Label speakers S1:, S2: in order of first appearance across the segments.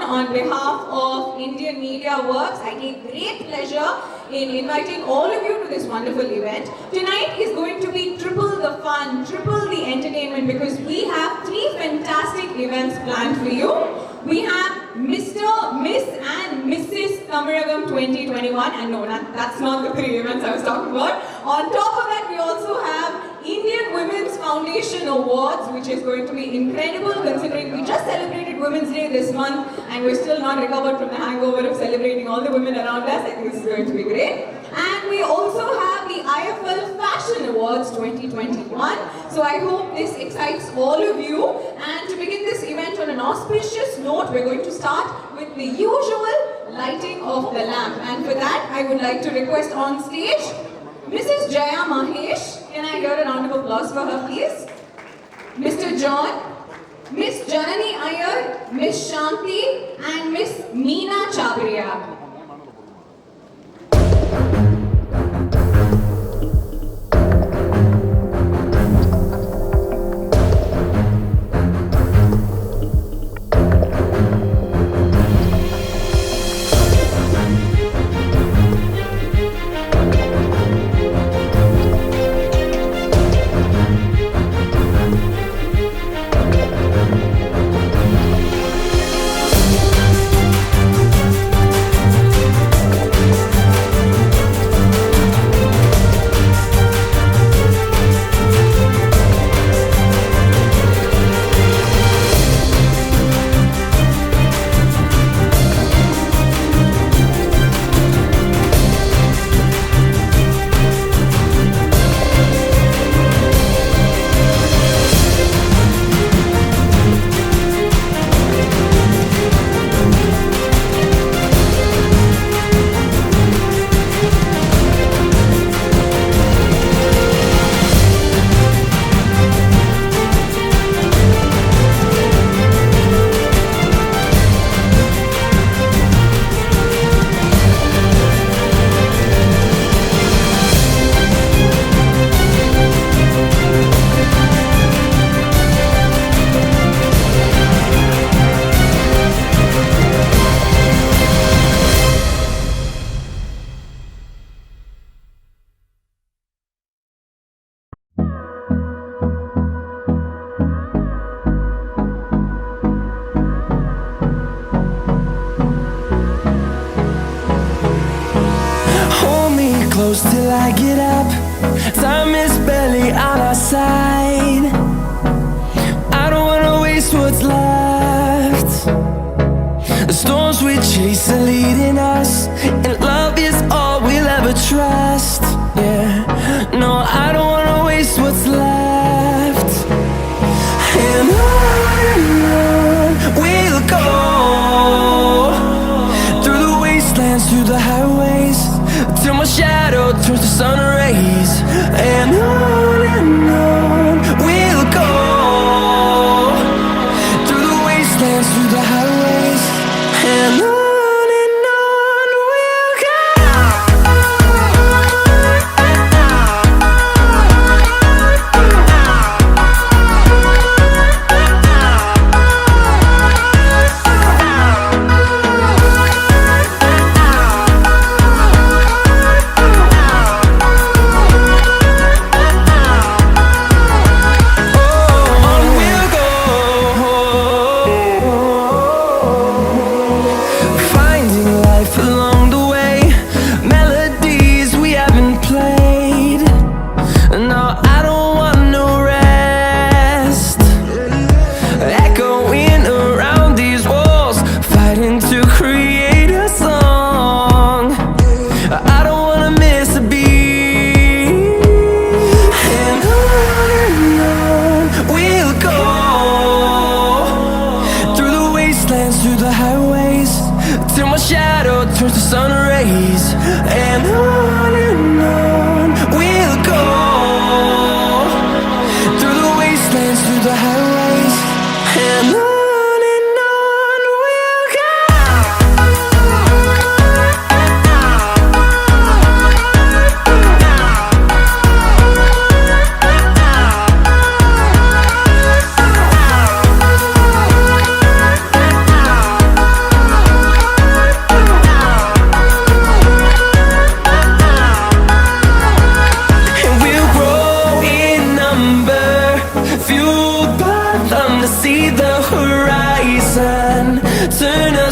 S1: on behalf of Indian Media Works. I take great pleasure in inviting all of you to this wonderful event. Tonight is going to be triple the fun, triple the entertainment, because we have three fantastic events planned for you. We have Mr., Miss and Mrs. Thamizhagam 2021, and no, that's not the three events I was talking about. On top of that, we also have Indian Women's Foundation Awards, which is going to be incredible considering we just celebrated Women's Day this month and we're still not recovered from the hangover of celebrating all the women around us. I think this is going to be great. And we also have the IFL Fashion Awards 2021. So I hope this excites all of you. And to begin this event on an auspicious note, we're going to start with the usual lighting of the lamp. And for that, I would like to request on stage Mrs. Jaya Mahesh. Can I hear a round of applause for her, please? Mr. John, Miss Janani Iyer, Miss Shanti, and Miss Meena Chabria.
S2: Till I get up, time is barely on our side. I don't wanna waste what's left. The storms we chase are leading us, and love is all we'll ever trust. Yeah, no, I don't wanna waste what's left. And on we'll go, through the wastelands, through the highways, till my shadow turns to sun rays. And on we'll go, through the wastelands, through the highways. And on we'll go. Turns to sun rays. And on we'll go, through the wastelands, through the highways. And on we'll go.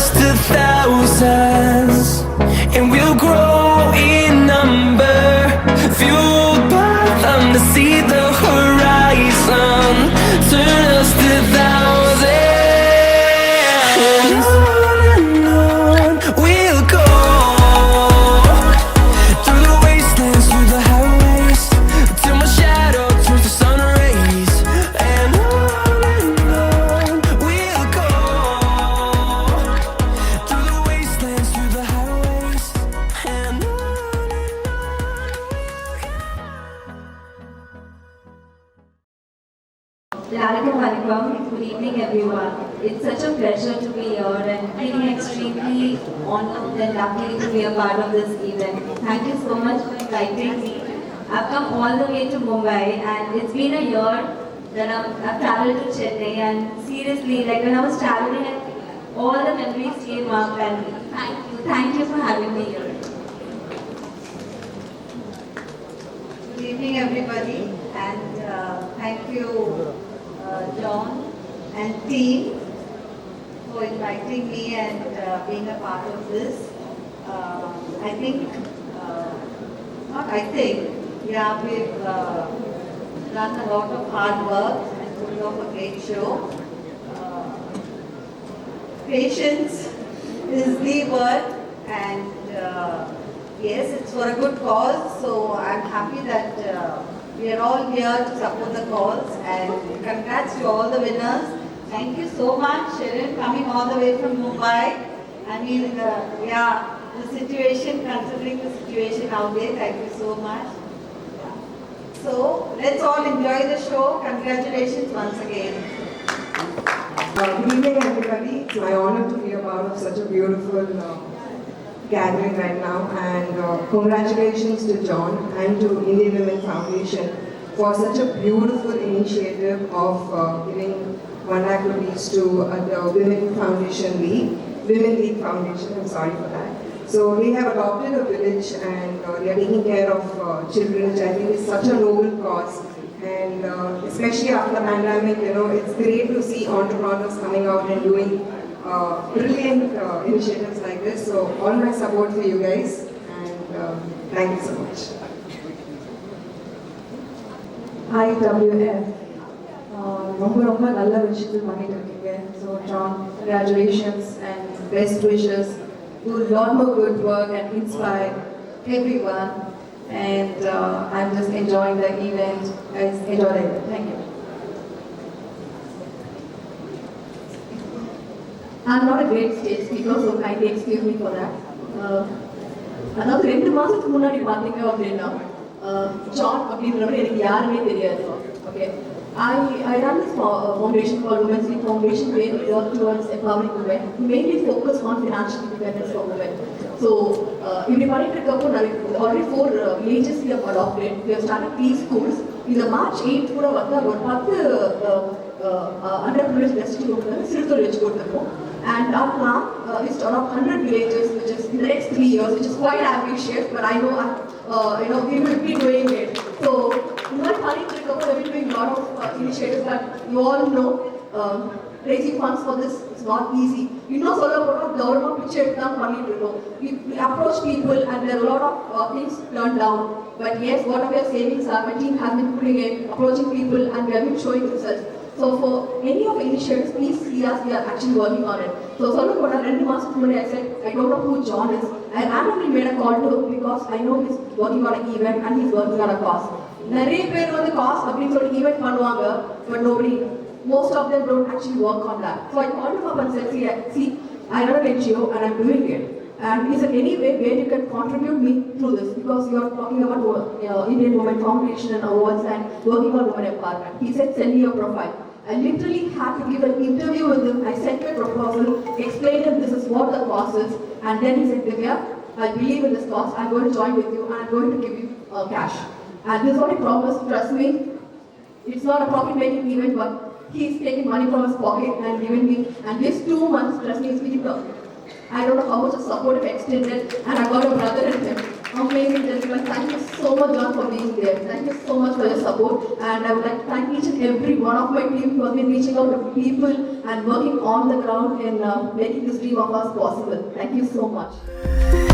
S2: us to thousands, and we'll grow in number, fueled by them to see the horizon. Turn us to thousands, and on we'll go, through the wastelands, through the highways, till my shadow turns to sun rays. And on we'll go, through the wastelands, through the highways, and on.
S3: Lalaka Manikam, good evening everyone. It's such a pleasure to be here and feeling extremely honored and lucky to be a part of this event. Thank you so much for inviting me. I've come all the way to Mumbai and it's been a year that I've traveled to Chennai, and seriously, like when I was traveling, all the memories came up, and thank you for having me here.
S4: Good evening, everybody, and thank you, John and team, for inviting me and being a part of this. We've done a lot of hard work and put off a great show. Patience is the word, and yes, it's for a good cause, so I'm happy that we are all here to support the cause, and congrats to all the winners. Thank you so much, Sharon, coming all the way from Mumbai. I mean, the situation, considering the situation out there, thank you so much. So, let's all enjoy the show. Congratulations once again.
S5: Good evening, everybody. It's my honor to be a part of such a beautiful gathering right now, and congratulations to John and to Indian Women Foundation for such a beautiful initiative of giving 1 lakh rupees to the Women League Foundation. I'm sorry for that. So we have adopted a village, and they are taking care of children, which I think is such a noble cause. And especially after the pandemic, it's great to see entrepreneurs coming out and doing brilliant initiatives like this. So all my support for you guys, and thank you so much.
S6: IWF. ரொம்ப நல்ல விஷயங்கள் பண்ணிட்டு இருக்கீங்க. So John, congratulations and best wishes. Do a lot more good work and inspire everyone. And I'm just enjoying the event. Guys, enjoy it. Thank you. I'm not a great stage speaker, so kindly excuse me for that. அதாவது 2 மாசத்துக்கு முன்னாடி பார்த்தீங்க அப்படின்னா John அப்படின்றவர் எனக்கு யாருமே தெரியாது. Okay, I run this foundation called Women's League Foundation, where we work towards empowering women, mainly focus on financial independence for women. So, இப்படி பண்ணிட்டு இருக்கப்போ already 4 villages we have adopted. We have started 3 schools. இந்த March 8th கூட வந்து ஒரு 10 underprivileged residents சிறுதொழில் வச்சு கொடுத்துருக்கோம். And our plan is to adopt 100 villages, which is in the next 3 years, which is quite ambitious, but I know we will be doing it. So, we're doing a lot of initiatives that you all know. Raising funds for this is not easy. We approach people, and there are a lot of things turned down. But yes, whatever our savings are, my team has been putting in, approaching people, and we have been showing results. So for any of the initiatives, please see us, we are actually working on it. So I said, I don't know who John is. I randomly made a call to him because I know he's working on an event and he's working on a cause. நிறைய பேர் வந்து cos அப்படின்னு சொல்லி event பண்ணுவாங்க, but nobody, most of them don't actually work on that. So I called him up and said, see, I run an NGO and I'm doing it. And he said, any way where you can contribute me through this, because you are talking about Indian Women Foundation and awards and working on women empowerment. He said, send me your profile. I literally had to give an interview with him. I sent my proposal, explained him this is what the cause is, and then he said, Divya, I believe in this cause, I'm going to join with you and I'm going to give you cash. And this is what he promised, trust me, it's not a profit-making event, but he's taking money from his pocket and giving me, and these 2 months, trust me, it's been I don't know how much of support I've extended, and I got a brother in him. Amazing, gentlemen. Thank you so much, John, for being there. Thank you so much for your support. And I would like to thank each and every one of my team who has been reaching out to people and working on the ground in making this dream of ours possible. Thank you so much.